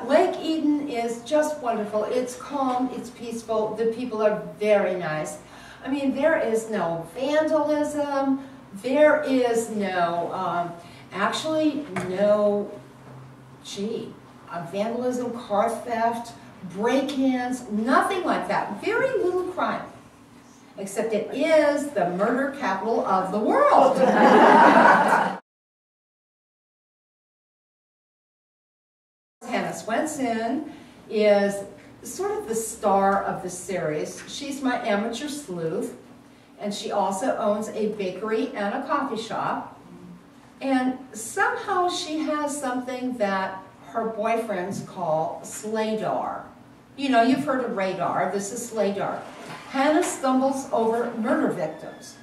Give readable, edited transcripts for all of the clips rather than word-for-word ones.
Lake Eden is just wonderful. It's calm, it's peaceful, the people are very nice. I mean, there is no vandalism, there is no, actually no, vandalism, car theft, break-ins, nothing like that. Very little crime. Except it is the murder capital of the world. Hannah Swensen is sort of the star of the series. She's my amateur sleuth, and she also owns a bakery and a coffee shop. And somehow she has something that her boyfriends call slaydar. You know, you've heard of radar. This is slaydar. Hannah stumbles over murder victims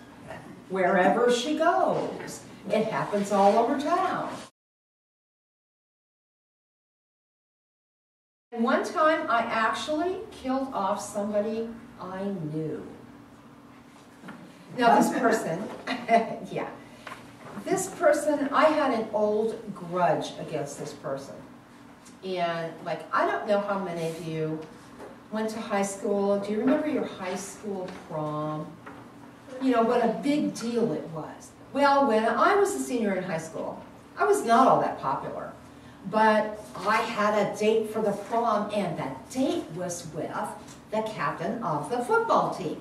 wherever she goes. It happens all over town. And one time I actually killed off somebody I knew. Now this person, yeah. This person, I had an old grudge against this person. And like, I don't know how many of you went to high school. Do you remember your high school prom? You know, what a big deal it was. Well, when I was a senior in high school, I was not all that popular. But I had a date for the prom, and that date was with the captain of the football team,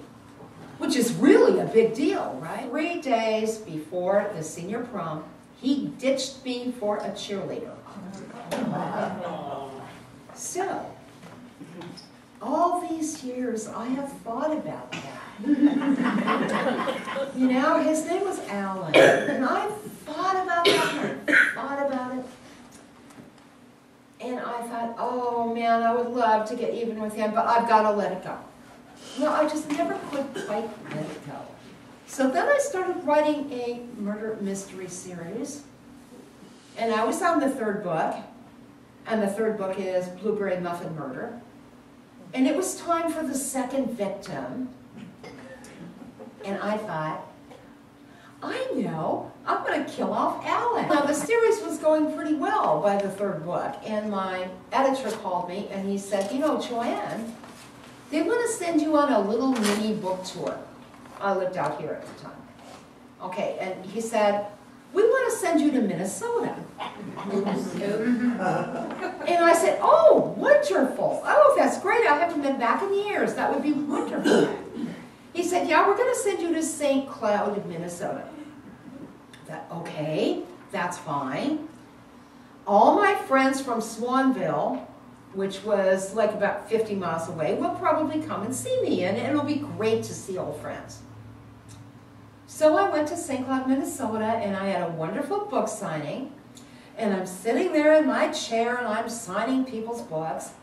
which is really a big deal, right? 3 days before the senior prom, he ditched me for a cheerleader. So, all these years I have thought about that. You know, his name was Alan, and I thought about that and thought about it. And I thought, oh man, I would love to get even with him, but I've got to let it go. No, I just never could quite let it go. So then I started writing a murder mystery series. And I was on the 3rd book. And the 3rd book is Blueberry Muffin Murder. And it was time for the 2nd victim. And I thought, I know, I'm going to kill off Alan. Now the series was going pretty well by the 3rd book. And my editor called me and he said, you know, Joanne, they want to send you on a little mini book tour. I lived out here at the time. Okay, and he said, we want to send you to Minnesota. And I said, oh, wonderful. Oh, that's great. I haven't been back in years. That would be wonderful. He said, yeah, we're going to send you to St. Cloud, Minnesota. I thought, okay, that's fine. All my friends from Swanville, which was like about 50 miles away, will probably come and see me, and it'll be great to see old friends. So I went to St. Cloud, Minnesota, and I had a wonderful book signing, and I'm sitting there in my chair, and I'm signing people's books,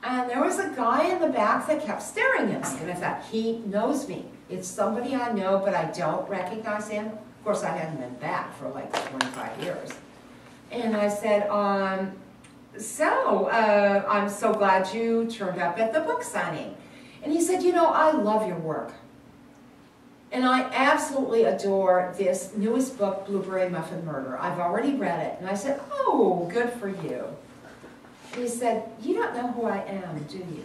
and there was a guy in the back that kept staring at me, and I thought, he knows me. It's somebody I know, but I don't recognize him. Of course, I hadn't been back for like 25 years. And I said, I'm so glad you turned up at the book signing. And he said, you know, I love your work. And I absolutely adore this newest book, Blueberry Muffin Murder. I've already read it. And I said, oh, good for you. He said, you don't know who I am, do you?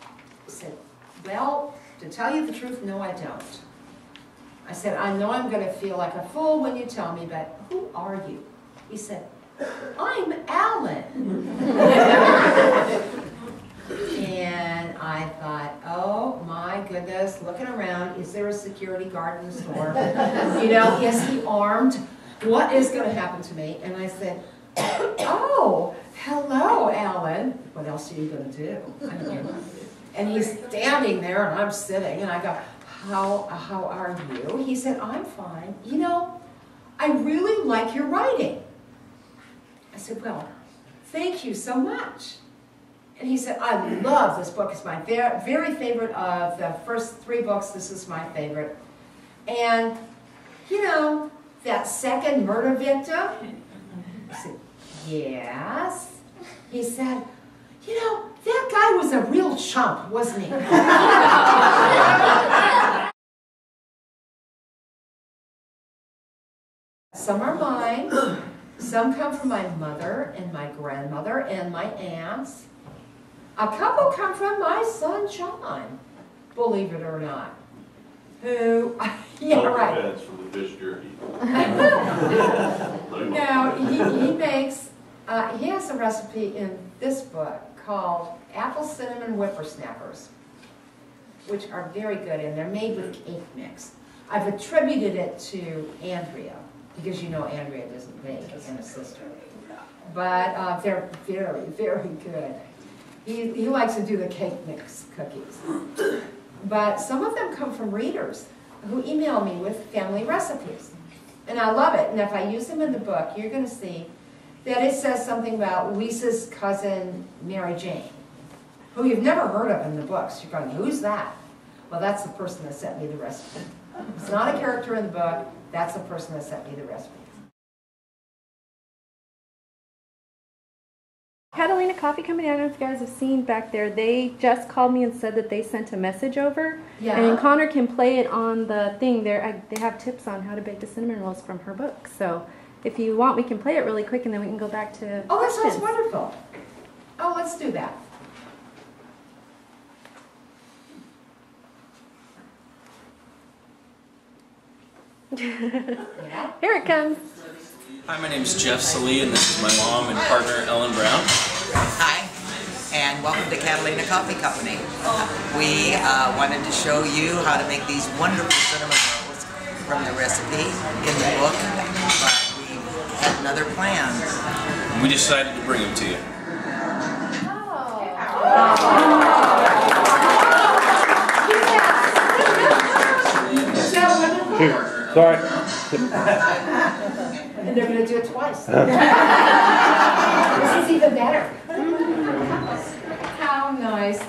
I said, well, to tell you the truth, no, I don't. I said, I know I'm going to feel like a fool when you tell me, but who are you? He said, I'm Alan. And I thought, oh my goodness, looking around, is there a security guard in the store? You know, is he armed? What is going to happen to me? And I said, oh, hello, Alan. What else are you going to do? I mean, and he's standing there and I'm sitting and I go, how are you? He said, I'm fine. You know, I really like your writing. I said, well, thank you so much. And he said, I love this book. It's my very favorite of the first 3 books. This is my favorite. And, you know, that 2nd murder victim? I said, yes. He said, you know, that guy was a real chump, wasn't he? Some are mine, Some come from my mother and my grandmother and my aunts. A couple come from my son John, believe it or not. Who, yeah, right. Depends from the fish jerky. No, he makes, he has a recipe in this book called apple cinnamon whippersnappers, which are very good, and they're made with cake mix. I've attributed it to Andrea, because you know Andrea doesn't bake, and a sister. But they're very, very good. He likes to do the cake mix cookies. But some of them come from readers who email me with family recipes. And I love it. And if I use them in the book, you're going to see that it says something about Lisa's cousin, Mary Jane, who you've never heard of in the books. You're going, who's that? Well, that's the person that sent me the recipe. It's not a character in the book. That's the person that sent me the recipe. Catalina Coffee Company, I don't know if you guys have seen back there, they just called me and said that they sent a message over. Yeah. And Connor can play it on the thing there. They have tips on how to bake the cinnamon rolls from her book. So if you want, we can play it really quick and then we can go back to Oh, that sounds questions. wonderful. Oh, let's do that. Yeah. Here it comes. Hi, my name is Jeff Salee, and this is my mom and partner, Ellen Brown. Hi, and welcome to Catalina Coffee Company. We wanted to show you how to make these wonderful cinnamon rolls from the recipe in the book, but we had another plan. We decided to bring them to you. Sorry. And they're going to do it twice. This is even better. How nice.